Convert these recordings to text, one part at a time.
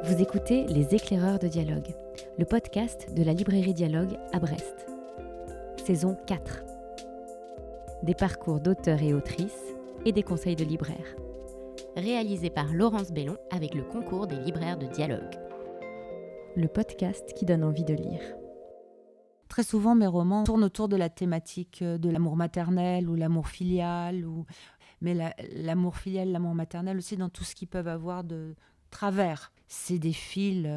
Vous écoutez Les Éclaireurs de Dialogue, le podcast de la librairie Dialogue à Brest. Saison 4. Des parcours d'auteurs et autrices et des conseils de libraires. Réalisé par Laurence Bellon avec le concours des libraires de Dialogue. Le podcast qui donne envie de lire. Très souvent, mes romans tournent autour de la thématique de l'amour maternel ou l'amour filial, mais l'amour filial, l'amour maternel aussi dans tout ce qu'ils peuvent avoir de travers. C'est des fils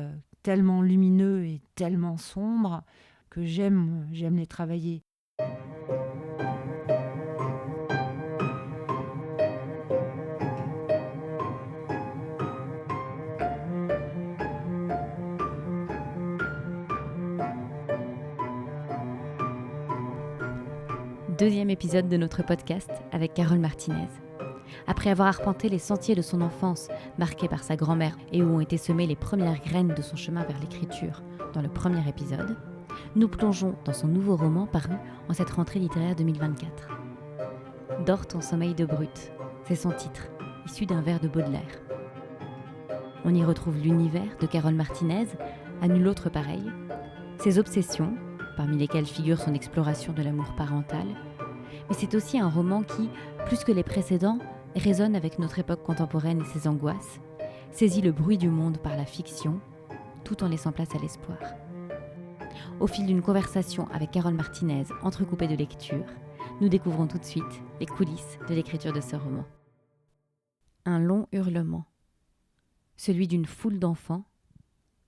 tellement lumineux et tellement sombres que j'aime les travailler. Deuxième épisode de notre podcast avec Carole Martinez. Après avoir arpenté les sentiers de son enfance, marqués par sa grand-mère et où ont été semées les premières graines de son chemin vers l'écriture dans le premier épisode, nous plongeons dans son nouveau roman paru en cette rentrée littéraire 2024. Dors ton sommeil de brute, c'est son titre, issu d'un vers de Baudelaire. On y retrouve l'univers de Carole Martinez, à nul autre pareil, ses obsessions, parmi lesquelles figure son exploration de l'amour parental, mais c'est aussi un roman qui, plus que les précédents, résonne avec notre époque contemporaine et ses angoisses, saisit le bruit du monde par la fiction, tout en laissant place à l'espoir. Au fil d'une conversation avec Carole Martinez, entrecoupée de lectures, nous découvrons tout de suite les coulisses de l'écriture de ce roman. Un long hurlement, celui d'une foule d'enfants,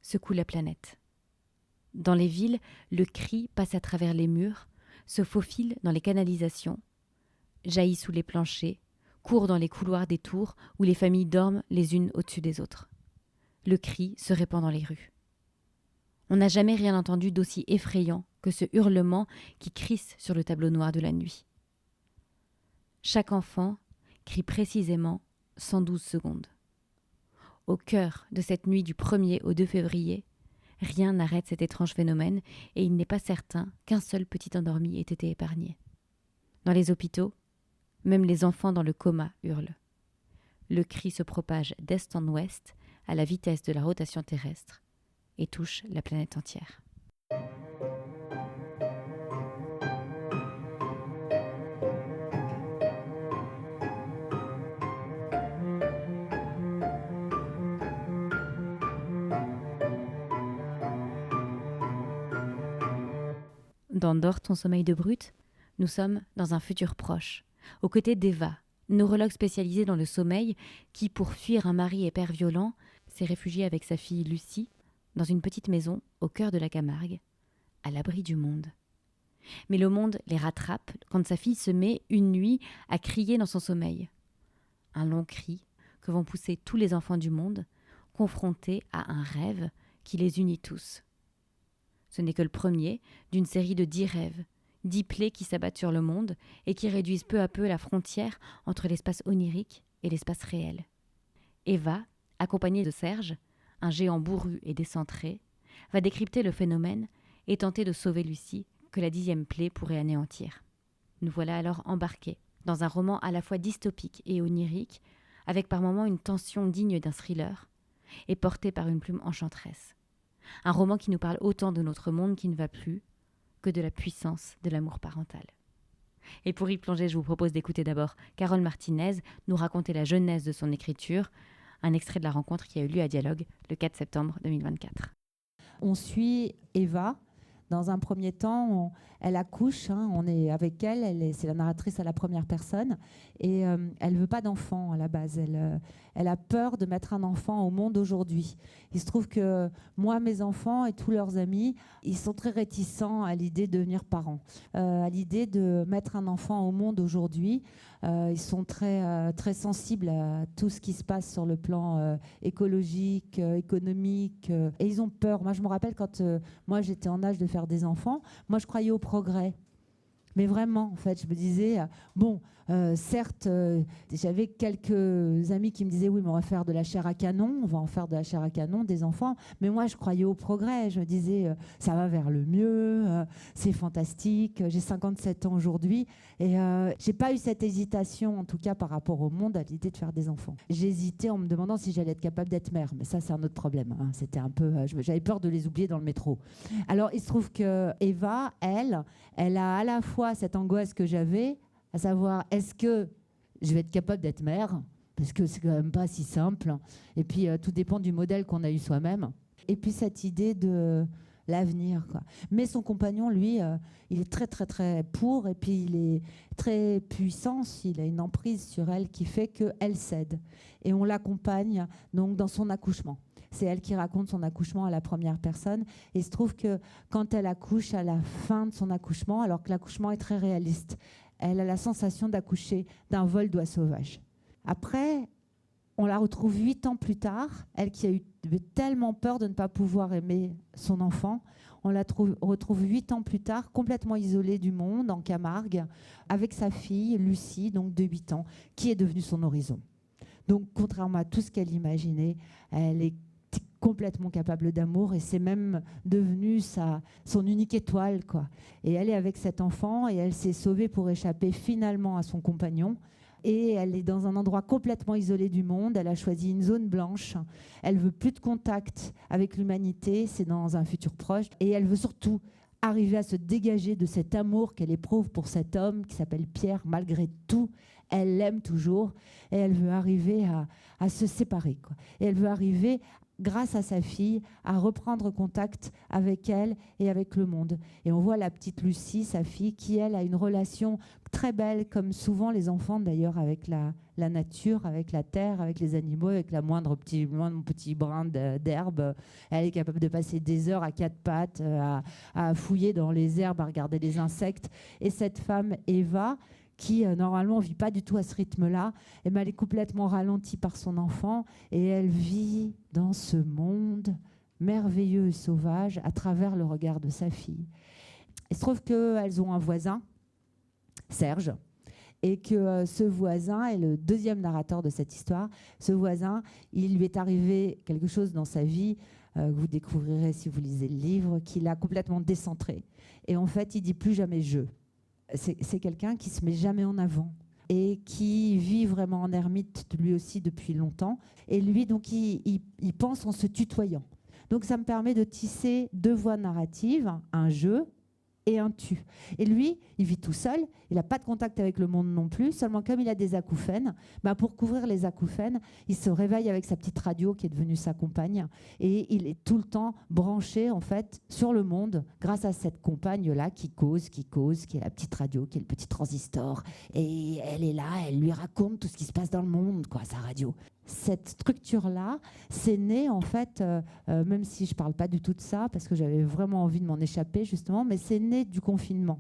secoue la planète. Dans les villes, le cri passe à travers les murs, se faufile dans les canalisations, jaillit sous les planchers, court dans les couloirs des tours où les familles dorment les unes au-dessus des autres. Le cri se répand dans les rues. On n'a jamais rien entendu d'aussi effrayant que ce hurlement qui crisse sur le tableau noir de la nuit. Chaque enfant crie précisément 112 secondes. Au cœur de cette nuit du 1er au 2 février, rien n'arrête cet étrange phénomène et il n'est pas certain qu'un seul petit endormi ait été épargné. Dans les hôpitaux, même les enfants dans le coma hurlent. Le cri se propage d'est en ouest à la vitesse de la rotation terrestre et touche la planète entière. Dans Dors ton sommeil de brute, nous sommes dans un futur proche, aux côtés d'Eva, neurologue spécialisée dans le sommeil qui, pour fuir un mari et père violent, s'est réfugiée avec sa fille Lucie dans une petite maison au cœur de la Camargue, à l'abri du monde. Mais le monde les rattrape quand sa fille se met, une nuit, à crier dans son sommeil. Un long cri que vont pousser tous les enfants du monde, confrontés à un rêve qui les unit tous. Ce n'est que le premier d'une série de 10 rêves, 10 plaies qui s'abattent sur le monde et qui réduisent peu à peu la frontière entre l'espace onirique et l'espace réel. Eva, accompagnée de Serge, un géant bourru et décentré, va décrypter le phénomène et tenter de sauver Lucie, que la 10e plaie pourrait anéantir. Nous voilà alors embarqués dans un roman à la fois dystopique et onirique, avec par moments une tension digne d'un thriller, et porté par une plume enchanteresse. Un roman qui nous parle autant de notre monde qui ne va plus que de la puissance de l'amour parental. Et pour y plonger, je vous propose d'écouter d'abord Carole Martinez nous raconter la genèse de son écriture, un extrait de la rencontre qui a eu lieu à Dialogue le 4 septembre 2024. On suit Eva. Dans un premier temps, elle accouche, on est avec elle, c'est la narratrice à la première personne, et elle ne veut pas d'enfant à la base. Elle a peur de mettre un enfant au monde aujourd'hui. Il se trouve que moi, mes enfants et tous leurs amis, ils sont très réticents à l'idée de devenir parents, à l'idée de mettre un enfant au monde aujourd'hui. Ils sont très, très sensibles à tout ce qui se passe sur le plan écologique, économique, et ils ont peur. Moi, je me rappelle quand moi, j'étais en âge de faire des enfants, moi, je croyais au progrès. Mais vraiment, en fait, je me disais, Certes, j'avais quelques amis qui me disaient oui, mais on va faire de la chair à canon, on va en faire de la chair à canon des enfants. Mais moi, je croyais au progrès. Je me disais, ça va vers le mieux, c'est fantastique. J'ai 57 ans aujourd'hui et j'ai pas eu cette hésitation, en tout cas par rapport au monde, à l'idée de faire des enfants. J'hésitais en me demandant si j'allais être capable d'être mère, mais ça, c'est un autre problème. Hein. C'était un peu, j'avais peur de les oublier dans le métro. Alors, il se trouve que Eva, elle a à la fois cette angoisse que j'avais, à savoir, est-ce que je vais être capable d'être mère ? Parce que c'est quand même pas si simple. Et puis, tout dépend du modèle qu'on a eu soi-même. Et puis, cette idée de l'avenir, quoi. Mais son compagnon, lui, il est très, très, très pour. Et puis, il est très puissant. Il a une emprise sur elle qui fait qu'elle cède. Et on l'accompagne donc dans son accouchement. C'est elle qui raconte son accouchement à la première personne. Et il se trouve que quand elle accouche à la fin de son accouchement, alors que l'accouchement est très réaliste, elle a la sensation d'accoucher d'un vol d'oie sauvage. Après, on la retrouve 8 ans plus tard, elle qui avait tellement peur de ne pas pouvoir aimer son enfant. On la retrouve 8 ans plus tard, complètement isolée du monde, en Camargue, avec sa fille, Lucie, donc de 8 ans, qui est devenue son horizon. Donc, contrairement à tout ce qu'elle imaginait, elle est complètement capable d'amour et c'est même devenu son unique étoile, quoi. Et elle est avec cet enfant et elle s'est sauvée pour échapper finalement à son compagnon. Et elle est dans un endroit complètement isolé du monde. Elle a choisi une zone blanche. Elle veut plus de contact avec l'humanité. C'est dans un futur proche. Et elle veut surtout arriver à se dégager de cet amour qu'elle éprouve pour cet homme qui s'appelle Pierre. Malgré tout, elle l'aime toujours. Et elle veut arriver à se séparer, quoi. Et elle veut arriver, grâce à sa fille, à reprendre contact avec elle et avec le monde. Et on voit la petite Lucie, sa fille, qui, elle, a une relation très belle, comme souvent les enfants d'ailleurs, avec la nature, avec la terre, avec les animaux, avec la moindre petit brin d'herbe. Elle est capable de passer des heures à quatre pattes, à fouiller dans les herbes, à regarder les insectes. Et cette femme, Eva, qui normalement ne vit pas du tout à ce rythme-là, eh bien, elle est complètement ralentie par son enfant et elle vit dans ce monde merveilleux et sauvage à travers le regard de sa fille. Il se trouve qu'elles ont un voisin, Serge, et que ce voisin est le deuxième narrateur de cette histoire. Ce voisin, il lui est arrivé quelque chose dans sa vie, que vous découvrirez si vous lisez le livre, qui l'a complètement décentré. Et en fait, il dit plus jamais je. C'est quelqu'un qui se met jamais en avant et qui vit vraiment en ermite lui aussi depuis longtemps. Et lui, donc, il pense en se tutoyant. Donc, ça me permet de tisser deux voies narratives, un je et un tu. Et lui, il vit tout seul, il n'a pas de contact avec le monde non plus, seulement comme il a des acouphènes, pour couvrir les acouphènes, il se réveille avec sa petite radio qui est devenue sa compagne et il est tout le temps branché en fait sur le monde grâce à cette compagne-là qui cause, qui est la petite radio, qui est le petit transistor. Et elle est là, elle lui raconte tout ce qui se passe dans le monde, quoi, sa radio. Cette structure-là, c'est né en fait, même si je ne parle pas du tout de ça, parce que j'avais vraiment envie de m'en échapper justement, mais c'est né du confinement.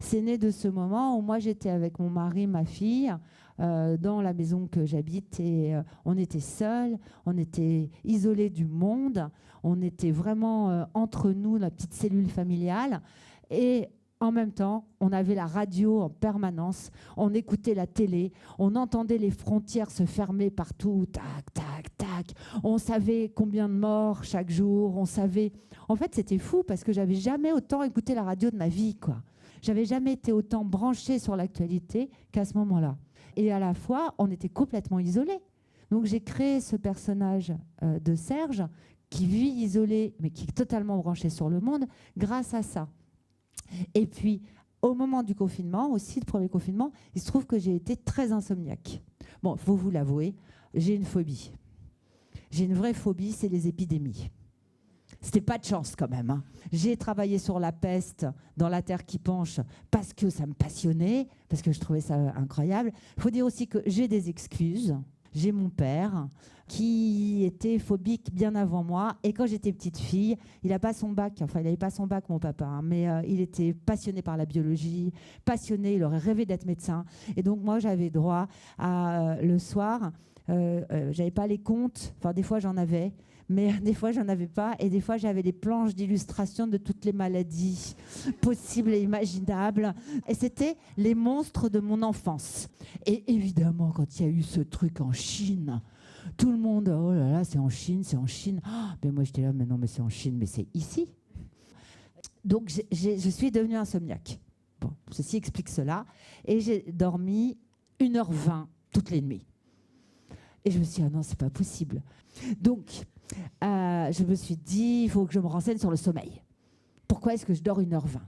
C'est né de ce moment où moi j'étais avec mon mari, ma fille, dans la maison que j'habite et on était seuls, on était isolés du monde, on était vraiment entre nous, la petite cellule familiale et en même temps, on avait la radio en permanence, on écoutait la télé, on entendait les frontières se fermer partout, tac, tac, tac. On savait combien de morts chaque jour, on savait... En fait, c'était fou parce que j'avais jamais autant écouté la radio de ma vie, quoi. J'avais jamais été autant branchée sur l'actualité qu'à ce moment-là. Et à la fois, on était complètement isolés. Donc j'ai créé ce personnage de Serge qui vit isolé, mais qui est totalement branché sur le monde grâce à ça. Et puis, au moment du confinement, aussi le premier confinement, il se trouve que j'ai été très insomniaque. Bon, il faut vous l'avouer, j'ai une phobie. J'ai une vraie phobie, c'est les épidémies. C'était pas de chance quand même, hein. J'ai travaillé sur la peste dans La Terre qui penche parce que ça me passionnait, parce que je trouvais ça incroyable. Il faut dire aussi que j'ai des excuses. J'ai mon père qui était phobique bien avant moi. Et quand j'étais petite fille, il n'avait pas son bac, mon papa, hein, mais il était passionné par la biologie, passionné, il aurait rêvé d'être médecin. Et donc moi, j'avais droit à, le soir, j'avais pas les comptes, enfin des fois j'en avais, mais des fois, j'en avais pas. Et des fois, j'avais des planches d'illustration de toutes les maladies possibles et imaginables. Et c'était les monstres de mon enfance. Et évidemment, quand il y a eu ce truc en Chine, tout le monde, oh là là, c'est en Chine, c'est en Chine. Oh, mais moi, j'étais là, mais non, mais c'est en Chine, mais c'est ici. Donc, je suis devenue insomniaque. Bon, ceci explique cela. Et j'ai dormi 1h20 toutes les nuits. Et je me suis dit, ah non, c'est pas possible. Donc, je me suis dit, il faut que je me renseigne sur le sommeil. Pourquoi est-ce que je dors 1h20 ?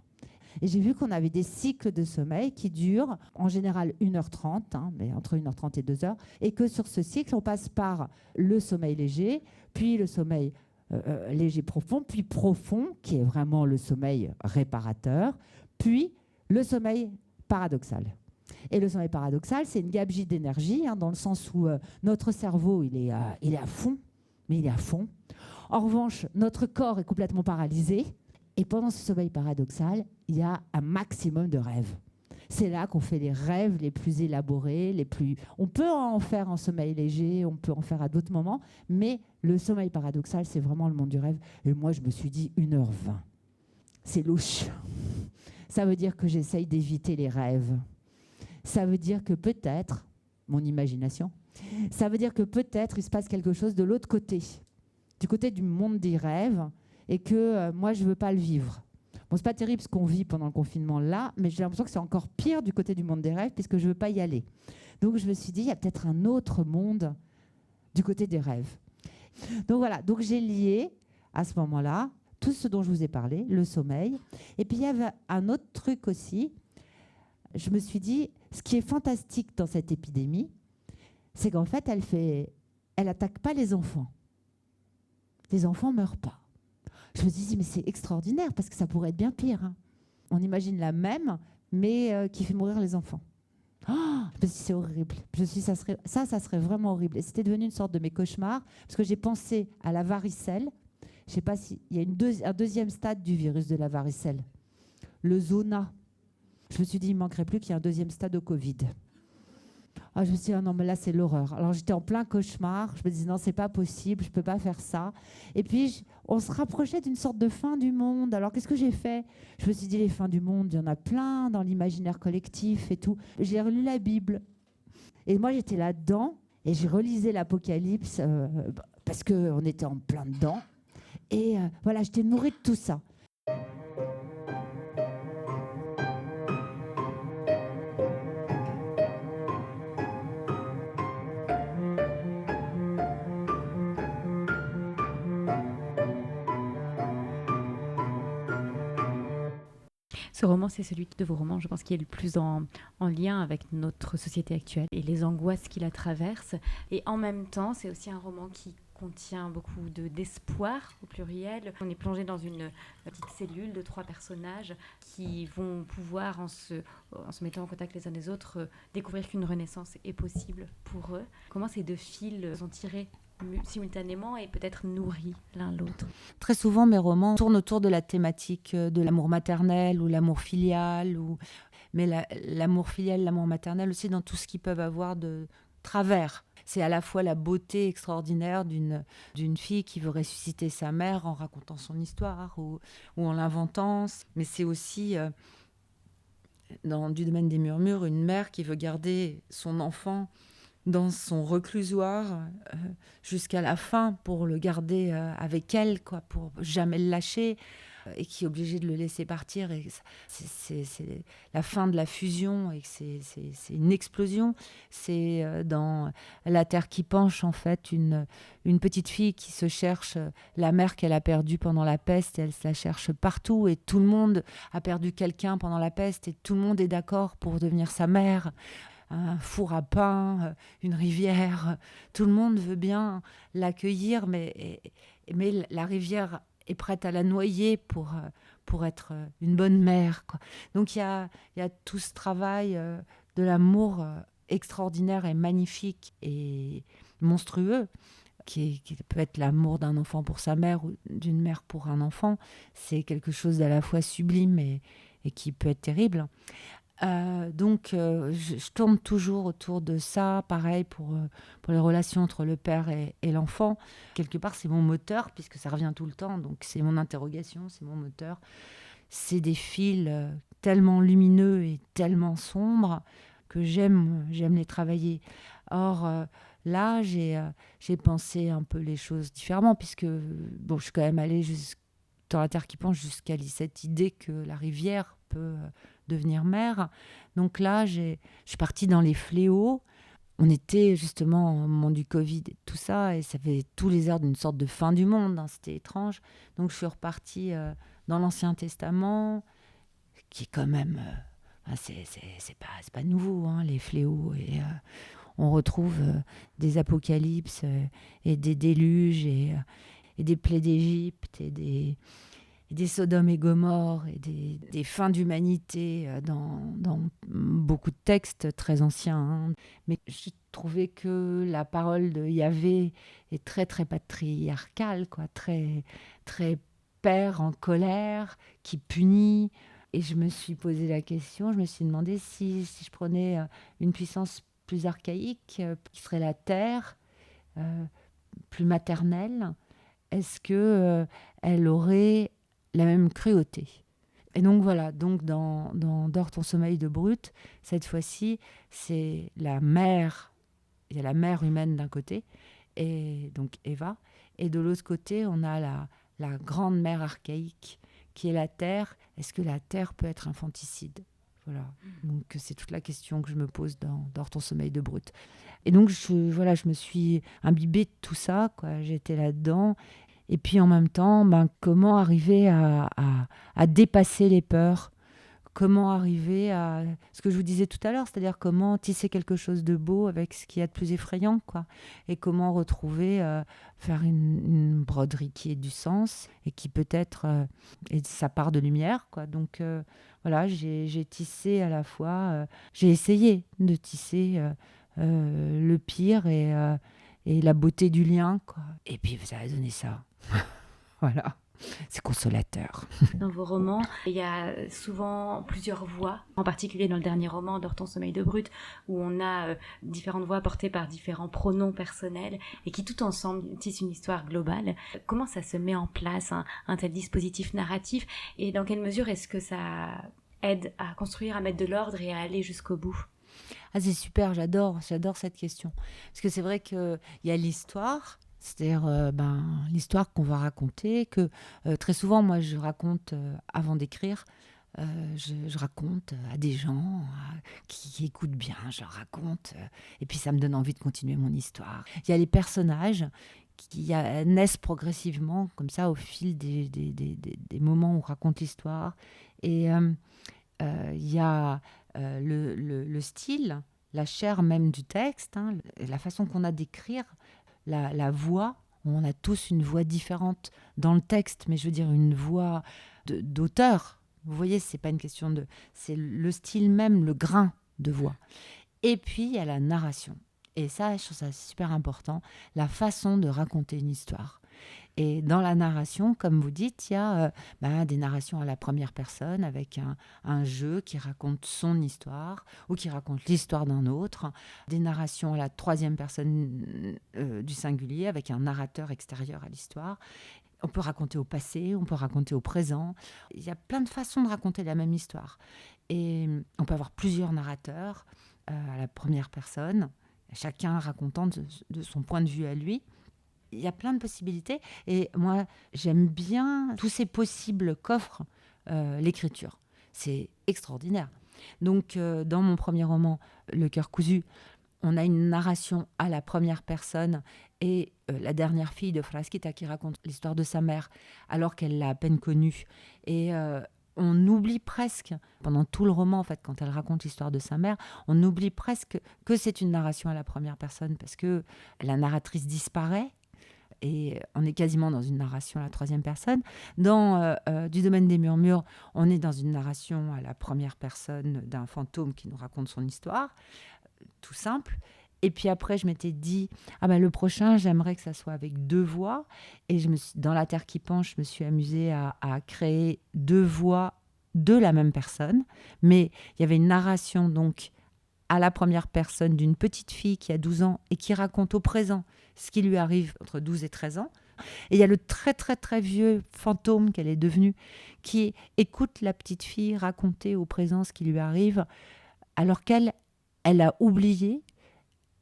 Et j'ai vu qu'on avait des cycles de sommeil qui durent en général 1h30, mais entre 1h30 et 2h, et que sur ce cycle, on passe par le sommeil léger, puis le sommeil léger profond, puis profond, qui est vraiment le sommeil réparateur, puis le sommeil paradoxal. Et le sommeil paradoxal, c'est une gabegie d'énergie, dans le sens où notre cerveau, il est à fond, mais il est à fond. En revanche, notre corps est complètement paralysé. Et pendant ce sommeil paradoxal, il y a un maximum de rêves. C'est là qu'on fait les rêves les plus élaborés, les plus... On peut en faire en sommeil léger, on peut en faire à d'autres moments, mais le sommeil paradoxal, c'est vraiment le monde du rêve. Et moi, je me suis dit 1h20. C'est louche. Ça veut dire que j'essaye d'éviter les rêves. Ça veut dire que peut-être, mon imagination, ça veut dire que peut-être il se passe quelque chose de l'autre côté, du côté du monde des rêves, et que moi, je ne veux pas le vivre. Bon, c'est pas terrible ce qu'on vit pendant le confinement là, mais j'ai l'impression que c'est encore pire du côté du monde des rêves, puisque je ne veux pas y aller. Donc je me suis dit, il y a peut-être un autre monde du côté des rêves. Donc voilà, donc j'ai lié à ce moment-là tout ce dont je vous ai parlé, le sommeil. Et puis il y avait un autre truc aussi. Je me suis dit, ce qui est fantastique dans cette épidémie, c'est qu'en fait, elle attaque pas les enfants. Les enfants meurent pas. Je me suis dit, mais c'est extraordinaire, parce que ça pourrait être bien pire. On imagine la même, mais qui fait mourir les enfants. Oh, je me suis dit, c'est horrible. Je me suis dit, ça serait vraiment horrible. Et c'était devenu une sorte de mes cauchemars, parce que j'ai pensé à la varicelle. Je ne sais pas s'il y a un deuxième stade du virus de la varicelle, le zona. Je me suis dit, il ne manquerait plus qu'il y ait un deuxième stade au Covid. Je me suis dit, non, mais là, c'est l'horreur. Alors, j'étais en plein cauchemar. Je me disais, non, c'est pas possible, je ne peux pas faire ça. Et puis, on se rapprochait d'une sorte de fin du monde. Alors, qu'est-ce que j'ai fait ? Je me suis dit, les fins du monde, il y en a plein dans l'imaginaire collectif et tout. J'ai relu la Bible. Et moi, j'étais là-dedans et j'ai relisé l'Apocalypse parce qu'on était en plein dedans. Et voilà, j'étais nourrie de tout ça. Ce roman, c'est celui de vos romans, je pense, qui est le plus en lien avec notre société actuelle et les angoisses qui la traversent. Et en même temps, c'est aussi un roman qui contient beaucoup d'espoir au pluriel. On est plongé dans une petite cellule de 3 personnages qui vont pouvoir, en se mettant en contact les uns des autres, découvrir qu'une renaissance est possible pour eux. Comment ces 2 fils sont tirés simultanément et peut-être nourris l'un l'autre. Très souvent, mes romans tournent autour de la thématique de l'amour maternel ou l'amour filial, mais l'amour filial, l'amour maternel aussi dans tout ce qu'ils peuvent avoir de travers. C'est à la fois la beauté extraordinaire d'une fille qui veut ressusciter sa mère en racontant son histoire ou en l'inventant, mais c'est aussi, dans du domaine des murmures, une mère qui veut garder son enfant dans son reclusoire jusqu'à la fin pour le garder avec elle, pour jamais le lâcher, et qui est obligée de le laisser partir. Et c'est la fin de la fusion et c'est une explosion. C'est dans La Terre qui penche, en fait, une petite fille qui se cherche la mère qu'elle a perdue pendant la peste. Elle se la cherche partout et tout le monde a perdu quelqu'un pendant la peste et tout le monde est d'accord pour devenir sa mère. Un four à pain, une rivière, tout le monde veut bien l'accueillir, mais la rivière est prête à la noyer pour être une bonne mère, quoi. Donc il y a tout ce travail de l'amour extraordinaire et magnifique et monstrueux, qui peut être l'amour d'un enfant pour sa mère ou d'une mère pour un enfant. C'est quelque chose d'à la fois sublime et qui peut être terrible. Je tourne toujours autour de ça. Pareil pour les relations entre le père et l'enfant. Quelque part, c'est mon moteur, puisque ça revient tout le temps. Donc, c'est mon interrogation, c'est mon moteur. C'est des fils tellement lumineux et tellement sombres que j'aime les travailler. Or, là, j'ai pensé un peu les choses différemment, puisque je suis quand même allée dans La Terre qui penche jusqu'à cette idée que la rivière peut devenir mer. Donc là, je suis partie dans les fléaux. On était justement au moment du Covid et tout ça, et ça fait tous les airs d'une sorte de fin du monde, hein, c'était étrange. Donc je suis repartie dans l'Ancien Testament, qui est quand même... c'est pas nouveau, hein, les fléaux. Et on retrouve des apocalypses et des déluges et des plaies d'Égypte et des Sodome et Gomorre et des fins d'humanité dans beaucoup de textes très anciens. Hein. Mais j'ai trouvé que la parole de Yahvé est très, très patriarcale, quoi, très, très père en colère, qui punit. Et je me suis posé la question, je me suis demandé si je prenais une puissance plus archaïque, qui serait la terre, plus maternelle, est-ce que elle aurait la même cruauté? Et donc voilà, dans Dors ton sommeil de brute, cette fois-ci, c'est la mère, il y a la mère humaine d'un côté, et donc Eva, et de l'autre côté, on a la grande mère archaïque, qui est la terre. Est-ce que la terre peut être infanticide? Voilà, donc c'est toute la question que je me pose dans Dors ton sommeil de brute. Et donc, je me suis imbibée de tout ça, quoi. J'étais là-dedans. Et puis, en même temps, comment arriver à dépasser les peurs? Comment arriver à... Ce que je vous disais tout à l'heure, c'est-à-dire comment tisser quelque chose de beau avec ce qu'il y a de plus effrayant, quoi. Et comment retrouver, faire une broderie qui ait du sens et qui peut-être ait sa part de lumière, quoi. Donc, voilà, j'ai tissé à la fois... j'ai essayé de tisser... le pire et la beauté du lien, quoi. Et puis ça a donné ça. Voilà, c'est consolateur. Dans vos romans, il y a souvent plusieurs voix, en particulier dans le dernier roman, Dors ton sommeil de brute, où on a différentes voix portées par différents pronoms personnels et qui tout ensemble tissent une histoire globale. Comment ça se met en place, un tel dispositif narratif, et dans quelle mesure est-ce que ça aide à construire, à mettre de l'ordre et à aller jusqu'au bout? Ah, c'est super, j'adore cette question. Parce que c'est vrai qu'il y a l'histoire, c'est-à-dire l'histoire qu'on va raconter, que très souvent, moi, je raconte avant d'écrire. Je raconte à des gens qui écoutent bien, je leur raconte, et puis ça me donne envie de continuer mon histoire. Il y a les personnages qui naissent progressivement, comme ça, au fil des moments où on raconte l'histoire. Et il y a le style, la chair même du texte, hein, la façon qu'on a d'écrire, la voix. On a tous une voix différente dans le texte, mais je veux dire une voix d'auteur. Vous voyez, c'est pas une question de... C'est le style même, le grain de voix. Et puis, il y a la narration. Et ça, je trouve ça super important, la façon de raconter une histoire. Et dans la narration, comme vous dites, il y a des narrations à la première personne avec un jeu qui raconte son histoire ou qui raconte l'histoire d'un autre. Des narrations à la troisième personne du singulier avec un narrateur extérieur à l'histoire. On peut raconter au passé, on peut raconter au présent. Il y a plein de façons de raconter la même histoire. Et on peut avoir plusieurs narrateurs à la première personne, chacun racontant de son point de vue à lui. Il y a plein de possibilités. Et moi, j'aime bien tous ces possibles qu'offre l'écriture. C'est extraordinaire. Donc, dans mon premier roman, Le cœur cousu, on a une narration à la première personne et la dernière fille de Frasquita qui raconte l'histoire de sa mère alors qu'elle l'a à peine connue. Et on oublie presque, pendant tout le roman, en fait, quand elle raconte l'histoire de sa mère, on oublie presque que c'est une narration à la première personne parce que la narratrice disparaît. Et on est quasiment dans une narration à la troisième personne. Dans Du domaine des murmures, on est dans une narration à la première personne d'un fantôme qui nous raconte son histoire, tout simple. Et puis après, je m'étais dit, le prochain, j'aimerais que ça soit avec deux voix. Et dans La Terre qui penche, je me suis amusée à créer deux voix de la même personne, mais il y avait une narration donc à la première personne d'une petite fille qui a 12 ans et qui raconte au présent ce qui lui arrive entre 12 et 13 ans. Et il y a le très très très vieux fantôme qu'elle est devenue qui écoute la petite fille raconter au présent ce qui lui arrive alors qu'elle a oublié.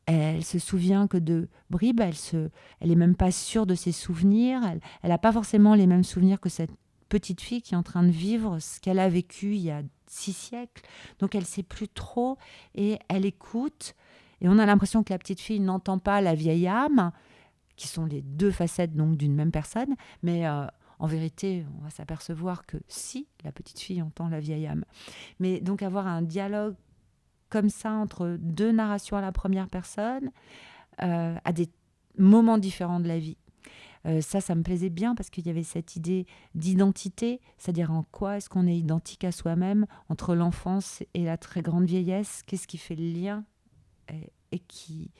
Elle se souvient que de bribes, elle est même pas sûre de ses souvenirs, elle n'a pas forcément les mêmes souvenirs que cette petite fille qui est en train de vivre ce qu'elle a vécu il y a 6 siècles. Donc elle ne sait plus trop et elle écoute. Et on a l'impression que la petite fille n'entend pas la vieille âme, qui sont les deux facettes donc d'une même personne. Mais en vérité, on va s'apercevoir que si, la petite fille entend la vieille âme. Mais donc avoir un dialogue comme ça entre deux narrations à la première personne, à des moments différents de la vie. Ça me plaisait bien parce qu'il y avait cette idée d'identité, c'est-à-dire en quoi est-ce qu'on est identique à soi-même entre l'enfance et la très grande vieillesse, qu'est-ce qui fait le lien et qui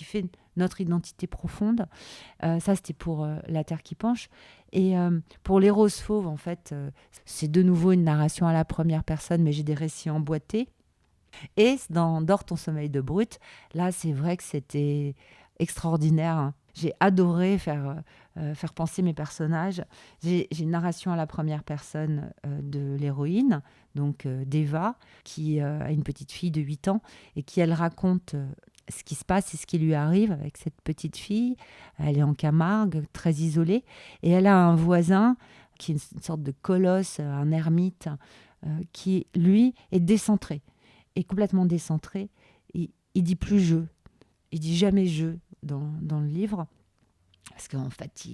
fait notre identité profonde. Ça, c'était pour La Terre qui penche. Et pour Les Roses Fauves, en fait, c'est de nouveau une narration à la première personne, mais j'ai des récits emboîtés. Et dans Dors ton sommeil de brute, là, c'est vrai que c'était extraordinaire. J'ai adoré faire penser mes personnages. J'ai une narration à la première personne de l'héroïne, donc d'Eva, qui a une petite fille de 8 ans et qui, elle, raconte ce qui se passe et ce qui lui arrive avec cette petite fille. Elle est en Camargue, très isolée, et elle a un voisin qui est une sorte de colosse, un ermite, qui, lui, est décentré. Est complètement décentré. Il dit plus je. Il dit jamais je dans le livre. Parce qu'en fait,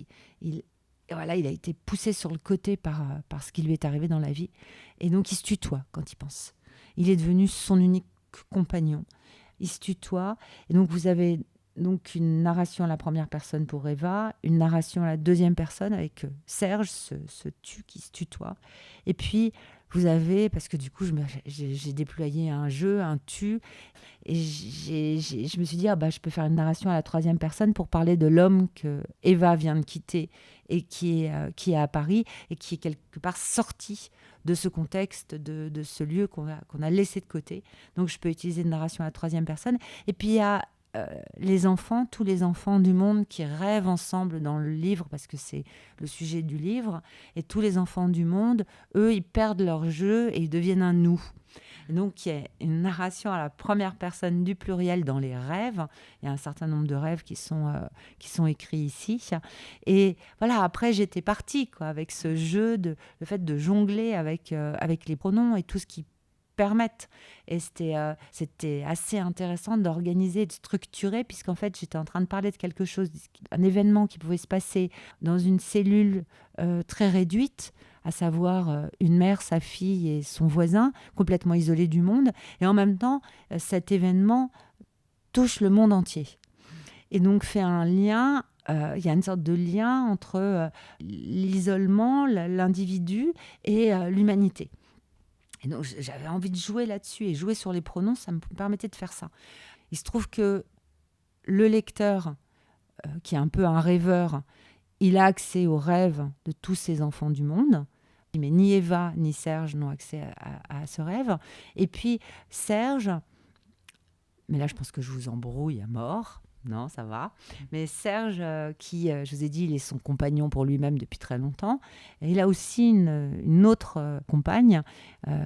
il a été poussé sur le côté par ce qui lui est arrivé dans la vie. Et donc, il se tutoie quand il pense. Il est devenu son unique compagnon. Il se tutoie. Et donc, vous avez donc une narration à la première personne pour Eva, une narration à la deuxième personne avec Serge, ce tu qui se tutoie. Et puis, vous avez, parce que du coup, j'ai déployé un jeu, un tu, et je me suis dit, je peux faire une narration à la troisième personne pour parler de l'homme que Eva vient de quitter et qui est à Paris et qui est quelque part sorti de ce contexte, de ce lieu qu'on a laissé de côté. Donc, je peux utiliser une narration à la troisième personne. Et puis, il y a les enfants, tous les enfants du monde qui rêvent ensemble dans le livre, parce que c'est le sujet du livre, et tous les enfants du monde, eux, ils perdent leur jeu et ils deviennent un nous. Et donc, il y a une narration à la première personne du pluriel dans les rêves. Il y a un certain nombre de rêves qui sont écrits ici. Et voilà, après, j'étais partie avec ce jeu, le fait de jongler avec les pronoms et tout ce qui permettent. Et c'était assez intéressant d'organiser, de structurer, puisqu'en fait, j'étais en train de parler de quelque chose, un événement qui pouvait se passer dans une cellule très réduite, à savoir une mère, sa fille et son voisin, complètement isolés du monde. Et en même temps, cet événement touche le monde entier. Et donc, fait un lien... Il y a une sorte de lien entre l'isolement, l'individu et l'humanité. Et donc, j'avais envie de jouer là-dessus et jouer sur les pronoms, ça me permettait de faire ça. Il se trouve que le lecteur, qui est un peu un rêveur, il a accès aux rêves de tous ces enfants du monde. Mais ni Eva ni Serge n'ont accès à ce rêve. Et puis, Serge, mais là, je pense que je vous embrouille à mort. Non, ça va. Mais Serge, qui, je vous ai dit, il est son compagnon pour lui-même depuis très longtemps. Et il a aussi une autre compagne.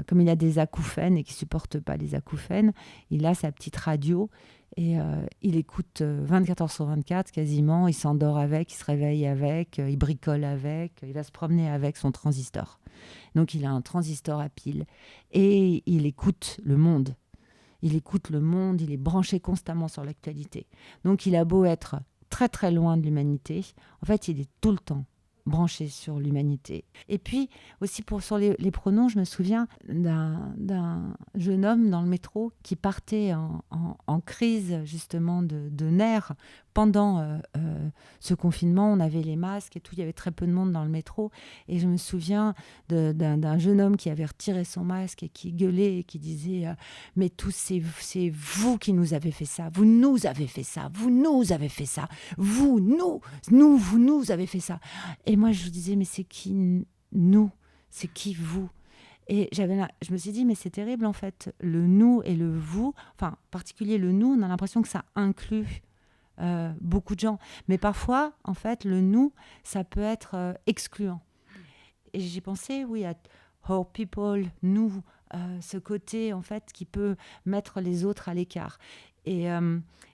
Comme il a des acouphènes et qu'il ne supporte pas les acouphènes, il a sa petite radio et il écoute 24 heures sur 24 quasiment. Il s'endort avec, il se réveille avec, il bricole avec, il va se promener avec son transistor. Donc, il a un transistor à pile et il écoute le monde. Il écoute le monde, il est branché constamment sur l'actualité. Donc, il a beau être très, très loin de l'humanité. En fait, il est tout le temps branché sur l'humanité. Et puis, aussi sur les pronoms, je me souviens d'un jeune homme dans le métro qui partait en crise, justement, de nerfs. Pendant ce confinement, on avait les masques et tout, il y avait très peu de monde dans le métro. Et je me souviens d'un jeune homme qui avait retiré son masque et qui gueulait et qui disait « Mais tous, c'est vous qui nous avez fait ça, vous nous avez fait ça, vous nous avez fait ça, vous, nous, vous nous avez fait ça. » Et moi, je vous disais « Mais c'est qui nous? C'est qui vous ?» Et je me suis dit, mais c'est terrible en fait, le nous et le vous, enfin, en particulier le nous, on a l'impression que ça inclut beaucoup de gens. Mais parfois, en fait, le nous, ça peut être excluant. Et j'ai pensé, oui, à our people, nous, ce côté en fait qui peut mettre les autres à l'écart. Et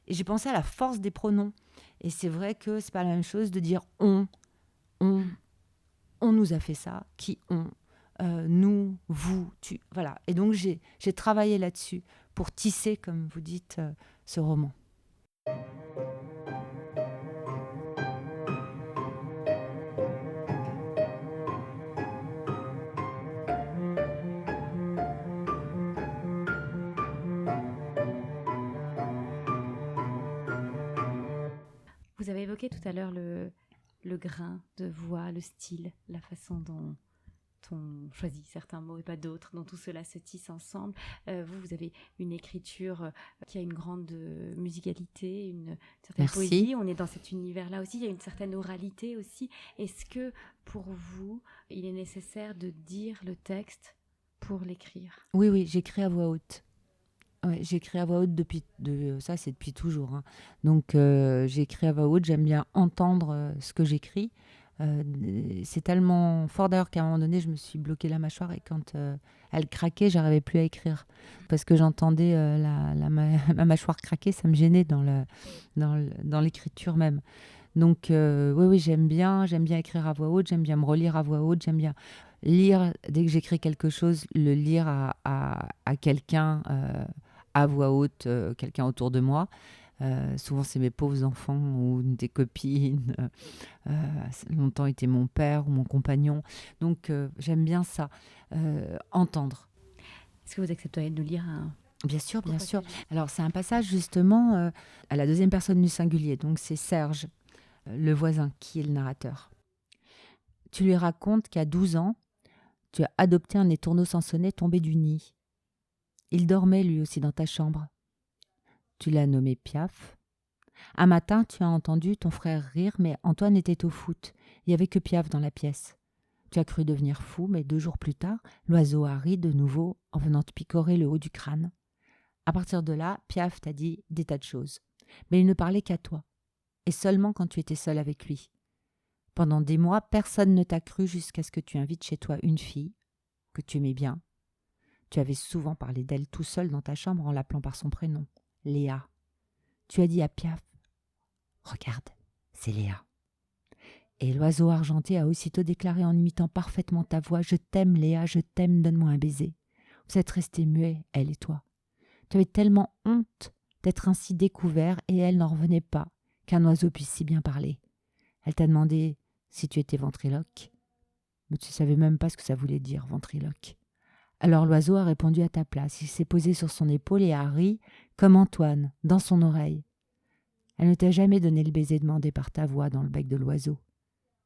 j'ai pensé à la force des pronoms. Et c'est vrai que c'est pas la même chose de dire on nous a fait ça, qui on, nous, vous, tu, voilà. Et donc j'ai travaillé là-dessus pour tisser, comme vous dites, ce roman. Vous avez évoqué tout à l'heure le grain de voix, le style, la façon dont on choisit certains mots et pas d'autres, dont tout cela se tisse ensemble. Vous avez une écriture qui a une grande musicalité, une certaine poésie. On est dans cet univers-là aussi. Il y a une certaine oralité aussi. Est-ce que pour vous, il est nécessaire de dire le texte pour l'écrire ? Oui, j'écris à voix haute. Ouais, j'écris à voix haute ça c'est depuis toujours. Hein. Donc j'écris à voix haute, j'aime bien entendre ce que j'écris. C'est tellement fort d'ailleurs qu'à un moment donné, je me suis bloqué la mâchoire et quand elle craquait, j'arrivais plus à écrire parce que j'entendais ma mâchoire craquer, ça me gênait dans l'écriture même. Donc oui, j'aime bien écrire à voix haute, j'aime bien me relire à voix haute, j'aime bien lire dès que j'écris quelque chose, le lire à quelqu'un à voix haute, quelqu'un autour de moi. Souvent, c'est mes pauvres enfants ou des copines. Longtemps, était mon père ou mon compagnon. Donc, j'aime bien ça, entendre. Est-ce que vous accepteriez de nous lire un... Bien sûr. Alors, c'est un passage justement à la deuxième personne du singulier. Donc, c'est Serge, le voisin, qui est le narrateur. Tu lui racontes qu'à 12 ans, tu as adopté un étourneau sans sonnet tombé du nid. Il dormait lui aussi dans ta chambre. Tu l'as nommé Piaf. Un matin, tu as entendu ton frère rire, mais Antoine était au foot. Il n'y avait que Piaf dans la pièce. Tu as cru devenir fou, mais 2 jours plus tard, l'oiseau a ri de nouveau en venant te picorer le haut du crâne. À partir de là, Piaf t'a dit des tas de choses. Mais il ne parlait qu'à toi, et seulement quand tu étais seul avec lui. Pendant des mois, personne ne t'a cru jusqu'à ce que tu invites chez toi une fille que tu aimais bien. Tu avais souvent parlé d'elle tout seul dans ta chambre en l'appelant par son prénom, Léa. Tu as dit à Piaf, « Regarde, c'est Léa. » Et l'oiseau argenté a aussitôt déclaré en imitant parfaitement ta voix, « Je t'aime, Léa, je t'aime, donne-moi un baiser. » Vous êtes restés muets, elle et toi. Tu avais tellement honte d'être ainsi découvert et elle n'en revenait pas qu'un oiseau puisse si bien parler. Elle t'a demandé si tu étais ventriloque, mais tu ne savais même pas ce que ça voulait dire, ventriloque. Alors l'oiseau a répondu à ta place. Il s'est posé sur son épaule et a ri, comme Antoine, dans son oreille. Elle ne t'a jamais donné le baiser demandé par ta voix dans le bec de l'oiseau.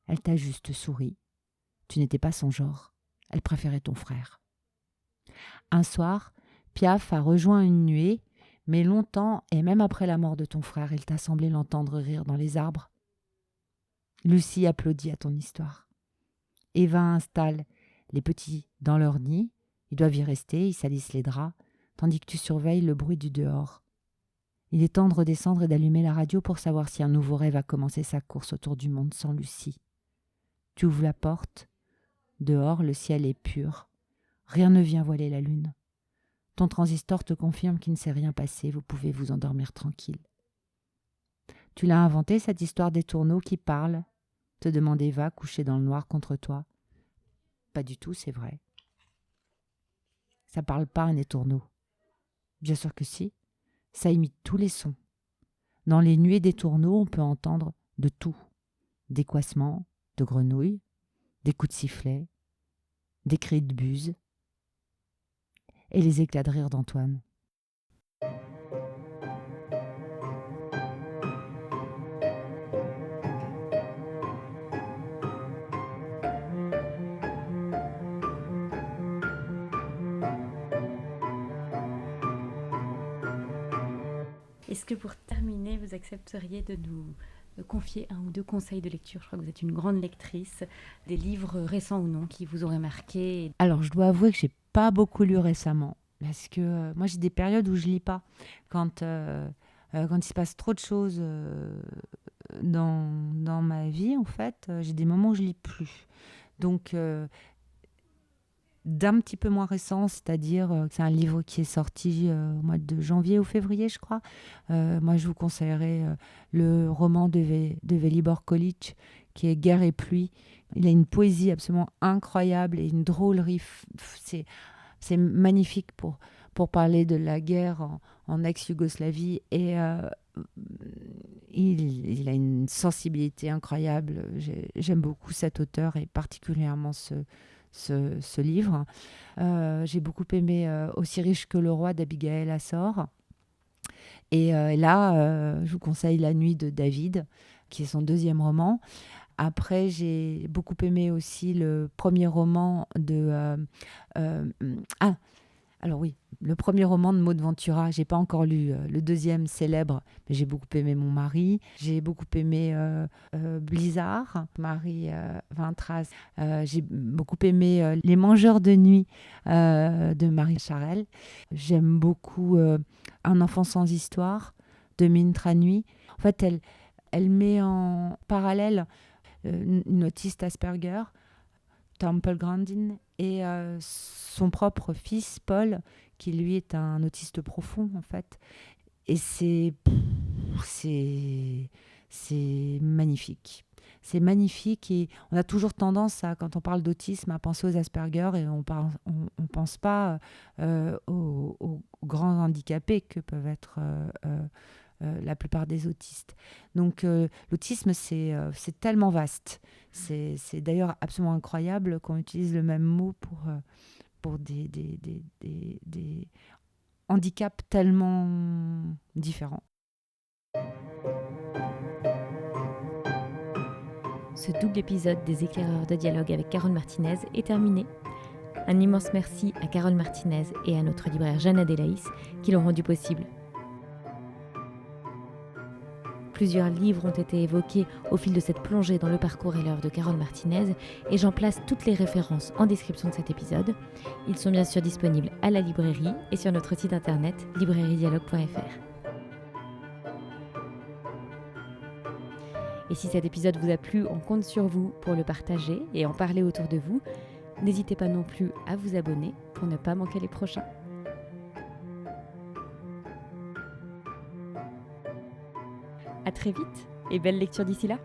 Elle t'a juste souri. Tu n'étais pas son genre. Elle préférait ton frère. Un soir, Piaf a rejoint une nuée, mais longtemps, et même après la mort de ton frère, il t'a semblé l'entendre rire dans les arbres. Lucie applaudit à ton histoire. Eva installe les petits dans leur nid. Ils doivent y rester, ils salissent les draps, tandis que tu surveilles le bruit du dehors. Il est temps de redescendre et d'allumer la radio pour savoir si un nouveau rêve a commencé sa course autour du monde sans Lucie. Tu ouvres la porte. Dehors, le ciel est pur. Rien ne vient voiler la lune. Ton transistor te confirme qu'il ne s'est rien passé, vous pouvez vous endormir tranquille. Tu l'as inventé, cette histoire des tourneaux qui parlent, te demande Eva, couchée dans le noir contre toi. Pas du tout, c'est vrai. Ça parle pas un étourneau. Bien sûr que si. Ça imite tous les sons. Dans les nuées des tourneaux, on peut entendre de tout. Des couassements de grenouilles, des coups de sifflet, des cris de buse et les éclats de rire d'Antoine. Est-ce que pour terminer, vous accepteriez de confier 1 ou 2 conseils de lecture. Je crois que vous êtes une grande lectrice. Des livres récents ou non qui vous auraient marqué. Alors, je dois avouer que j'ai pas beaucoup lu récemment. Parce que moi, j'ai des périodes où je lis pas. Quand il se passe trop de choses dans ma vie, en fait, j'ai des moments où je lis plus. Donc, d'un petit peu moins récent, c'est-à-dire que c'est un livre qui est sorti au mois de janvier ou février, je crois. Moi, je vous conseillerais le roman de Velibor Kolic, qui est Guerre et pluie. Il a une poésie absolument incroyable et une drôlerie. C'est magnifique pour parler de la guerre en ex-Yougoslavie. Et il a une sensibilité incroyable. J'aime beaucoup cet auteur et particulièrement ce livre. J'ai beaucoup aimé Aussi riche que le roi d'Abigail Assor. Et là, je vous conseille La nuit de David, qui est son deuxième roman. Après, j'ai beaucoup aimé aussi le premier roman le premier roman de Maud Ventura. J'ai pas encore lu le deuxième, Célèbre, mais j'ai beaucoup aimé Mon mari. J'ai beaucoup aimé Blizzard, Marie Vintras. J'ai beaucoup aimé Les mangeurs de nuit de Marie Charelle. J'aime beaucoup Un enfant sans histoire de Mintra Nui. En fait, elle met en parallèle une autiste Asperger, Temple Grandin, et son propre fils, Paul, qui lui est un autiste profond, en fait. Et c'est magnifique. C'est magnifique et on a toujours tendance, quand on parle d'autisme, à penser aux Asperger et on pense pas aux grands handicapés que peuvent être la plupart des autistes. Donc l'autisme, c'est tellement vaste. C'est d'ailleurs absolument incroyable qu'on utilise le même mot pour des handicaps tellement différents. Ce double épisode des éclaireurs de dialogue avec Carole Martinez est terminé. Un immense merci à Carole Martinez et à notre libraire Jeanne Adélaïs qui l'ont rendu possible. Plusieurs livres ont été évoqués au fil de cette plongée dans le parcours et l'œuvre de Carole Martinez et j'en place toutes les références en description de cet épisode. Ils sont bien sûr disponibles à la librairie et sur notre site internet librairiedialogue.fr. Et si cet épisode vous a plu, on compte sur vous pour le partager et en parler autour de vous. N'hésitez pas non plus à vous abonner pour ne pas manquer les prochains. À très vite et belle lecture d'ici là.